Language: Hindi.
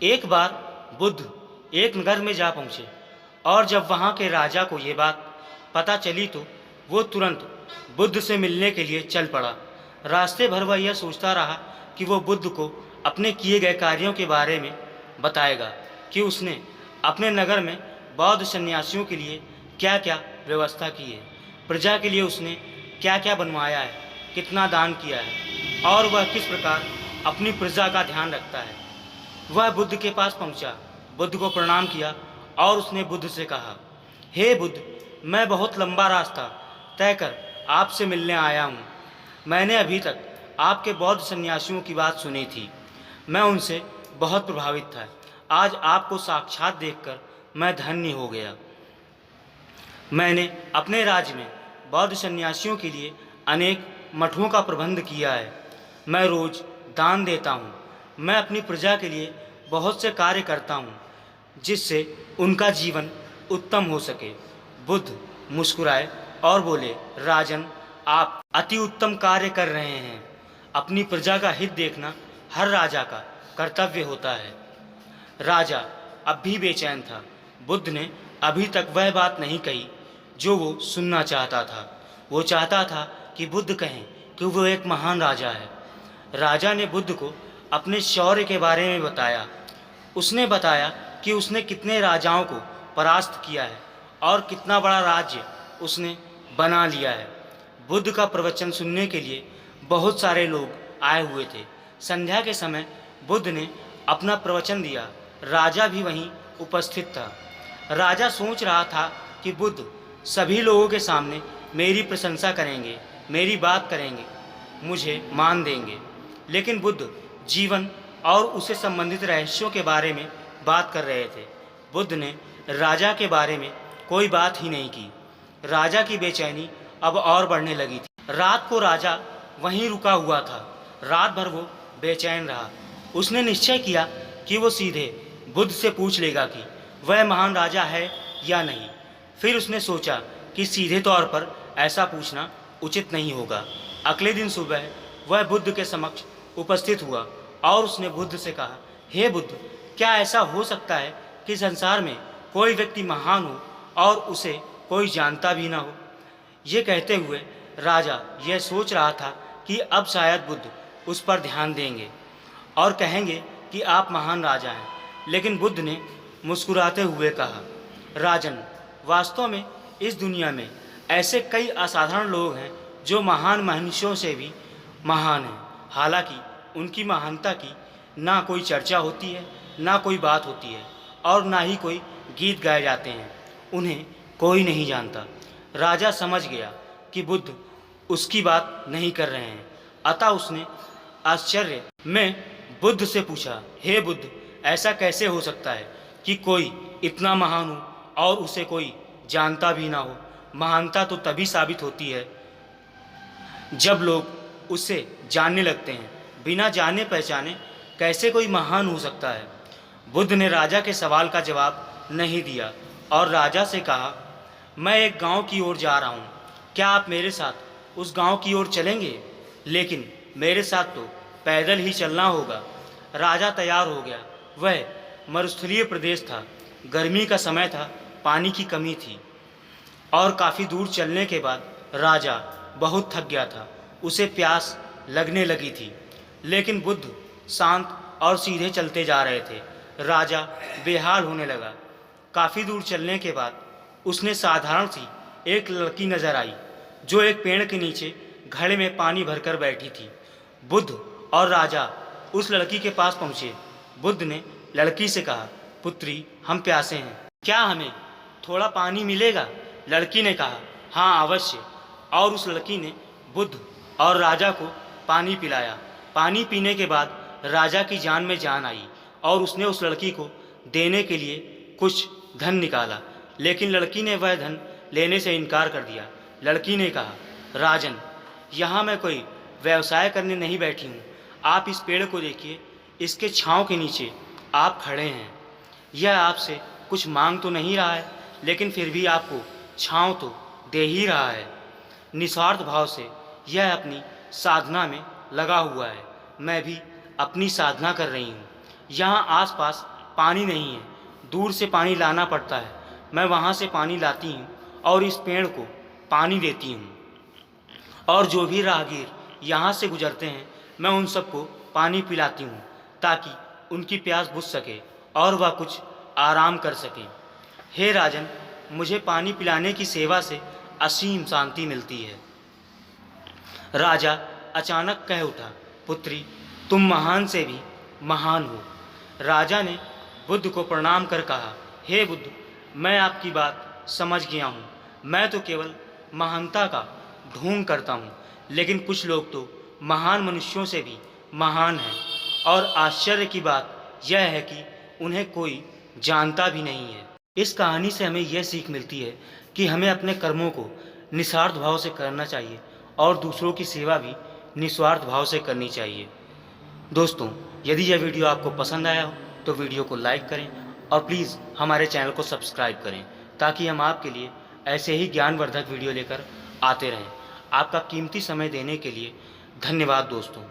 एक बार बुद्ध एक नगर में जा पहुँचे और जब वहाँ के राजा को ये बात पता चली तो वो तुरंत बुद्ध से मिलने के लिए चल पड़ा। रास्ते भर वह यह सोचता रहा कि वो बुद्ध को अपने किए गए कार्यों के बारे में बताएगा कि उसने अपने नगर में बौद्ध सन्यासियों के लिए क्या क्या व्यवस्था की है, प्रजा के लिए उसने क्या क्या बनवाया है, कितना दान किया है और वह किस प्रकार अपनी प्रजा का ध्यान रखता है। वह बुद्ध के पास पहुंचा, बुद्ध को प्रणाम किया और उसने बुद्ध से कहा, हे बुद्ध, मैं बहुत लंबा रास्ता तय कर आपसे मिलने आया हूँ। मैंने अभी तक आपके बौद्ध सन्यासियों की बात सुनी थी, मैं उनसे बहुत प्रभावित था। आज आपको साक्षात देखकर मैं धन्य हो गया। मैंने अपने राज्य में बौद्ध सन्यासियों के लिए अनेक मठों का प्रबंध किया है। मैं रोज दान देता हूँ। मैं अपनी प्रजा के लिए बहुत से कार्य करता हूँ जिससे उनका जीवन उत्तम हो सके। बुद्ध मुस्कुराए और बोले, राजन, आप अति उत्तम कार्य कर रहे हैं। अपनी प्रजा का हित देखना हर राजा का कर्तव्य होता है। राजा अब भी बेचैन था। बुद्ध ने अभी तक वह बात नहीं कही जो वो सुनना चाहता था। वो चाहता था कि बुद्ध कहें कि वो एक महान राजा है। राजा ने बुद्ध को अपने शौर्य के बारे में बताया। उसने बताया कि उसने कितने राजाओं को परास्त किया है और कितना बड़ा राज्य उसने बना लिया है। बुद्ध का प्रवचन सुनने के लिए बहुत सारे लोग आए हुए थे। संध्या के समय बुद्ध ने अपना प्रवचन दिया। राजा भी वहीं उपस्थित था। राजा सोच रहा था कि बुद्ध सभी लोगों के सामने मेरी प्रशंसा करेंगे, मेरी बात करेंगे, मुझे मान देंगे। लेकिन बुद्ध जीवन और उससे संबंधित रहस्यों के बारे में बात कर रहे थे। बुद्ध ने राजा के बारे में कोई बात ही नहीं की। राजा की बेचैनी अब और बढ़ने लगी थी। रात को राजा वहीं रुका हुआ था। रात भर वो बेचैन रहा। उसने निश्चय किया कि वो सीधे बुद्ध से पूछ लेगा कि वह महान राजा है या नहीं। फिर उसने सोचा कि सीधे तौर पर ऐसा पूछना उचित नहीं होगा। अगले दिन सुबह वह बुद्ध के समक्ष उपस्थित हुआ और उसने बुद्ध से कहा, हे बुद्ध, क्या ऐसा हो सकता है कि संसार में कोई व्यक्ति महान हो और उसे कोई जानता भी ना हो। ये कहते हुए राजा यह सोच रहा था कि अब शायद बुद्ध उस पर ध्यान देंगे और कहेंगे कि आप महान राजा हैं। लेकिन बुद्ध ने मुस्कुराते हुए कहा, राजन, वास्तव में इस दुनिया में ऐसे कई असाधारण लोग हैं जो महान मनुष्यों से भी महान हैं। हालांकि उनकी महानता की ना कोई चर्चा होती है, ना कोई बात होती है और ना ही कोई गीत गाए जाते हैं। उन्हें कोई नहीं जानता। राजा समझ गया कि बुद्ध उसकी बात नहीं कर रहे हैं। अतः उसने आश्चर्य में बुद्ध से पूछा, हे बुद्ध, ऐसा कैसे हो सकता है कि कोई इतना महान हो और उसे कोई जानता भी ना हो। महानता तो तभी साबित होती है जब लोग उसे जानने लगते हैं। बिना जाने पहचाने कैसे कोई महान हो सकता है। बुद्ध ने राजा के सवाल का जवाब नहीं दिया और राजा से कहा, मैं एक गांव की ओर जा रहा हूँ, क्या आप मेरे साथ उस गांव की ओर चलेंगे? लेकिन मेरे साथ तो पैदल ही चलना होगा। राजा तैयार हो गया। वह मरुस्थलीय प्रदेश था, गर्मी का समय था, पानी की कमी थी और काफ़ी दूर चलने के बाद राजा बहुत थक गया था। उसे प्यास लगने लगी थी। लेकिन बुद्ध शांत और सीधे चलते जा रहे थे। राजा बेहाल होने लगा। काफ़ी दूर चलने के बाद उसने साधारण सी एक लड़की नजर आई जो एक पेड़ के नीचे घड़े में पानी भरकर बैठी थी। बुद्ध और राजा उस लड़की के पास पहुँचे। बुद्ध ने लड़की से कहा, पुत्री, हम प्यासे हैं, क्या हमें थोड़ा पानी मिलेगा? लड़की ने कहा, हाँ अवश्य। और उस लड़की ने बुद्ध और राजा को पानी पिलाया। पानी पीने के बाद राजा की जान में जान आई और उसने उस लड़की को देने के लिए कुछ धन निकाला। लेकिन लड़की ने वह धन लेने से इनकार कर दिया। लड़की ने कहा, राजन, यहाँ मैं कोई व्यवसाय करने नहीं बैठी हूँ। आप इस पेड़ को देखिए, इसके छांव के नीचे आप खड़े हैं। यह आपसे कुछ मांग तो नहीं रहा है, लेकिन फिर भी आपको छांव तो दे ही रहा है। निस्वार्थ भाव से यह अपनी साधना में लगा हुआ है। मैं भी अपनी साधना कर रही हूँ। यहाँ आसपास पानी नहीं है, दूर से पानी लाना पड़ता है। मैं वहाँ से पानी लाती हूँ और इस पेड़ को पानी देती हूँ। और जो भी राहगीर यहाँ से गुजरते हैं मैं उन सबको पानी पिलाती हूँ ताकि उनकी प्यास बुझ सके और वह कुछ आराम कर सकें। हे राजन, मुझे पानी पिलाने की सेवा से असीम शांति मिलती है। राजा अचानक कह उठा, पुत्री, तुम महान से भी महान हो। राजा ने बुद्ध को प्रणाम कर कहा, हे बुद्ध, मैं आपकी बात समझ गया हूँ। मैं तो केवल महानता का ढोंग करता हूँ, लेकिन कुछ लोग तो महान मनुष्यों से भी महान हैं। और आश्चर्य की बात यह है कि उन्हें कोई जानता भी नहीं है। इस कहानी से हमें यह सीख मिलती है कि हमें अपने कर्मों को निस्वार्थ भाव से करना चाहिए और दूसरों की सेवा भी निस्वार्थ भाव से करनी चाहिए। दोस्तों, यदि यह वीडियो आपको पसंद आया हो तो वीडियो को लाइक करें और प्लीज़ हमारे चैनल को सब्सक्राइब करें ताकि हम आपके लिए ऐसे ही ज्ञानवर्धक वीडियो लेकर आते रहें। आपका कीमती समय देने के लिए धन्यवाद दोस्तों।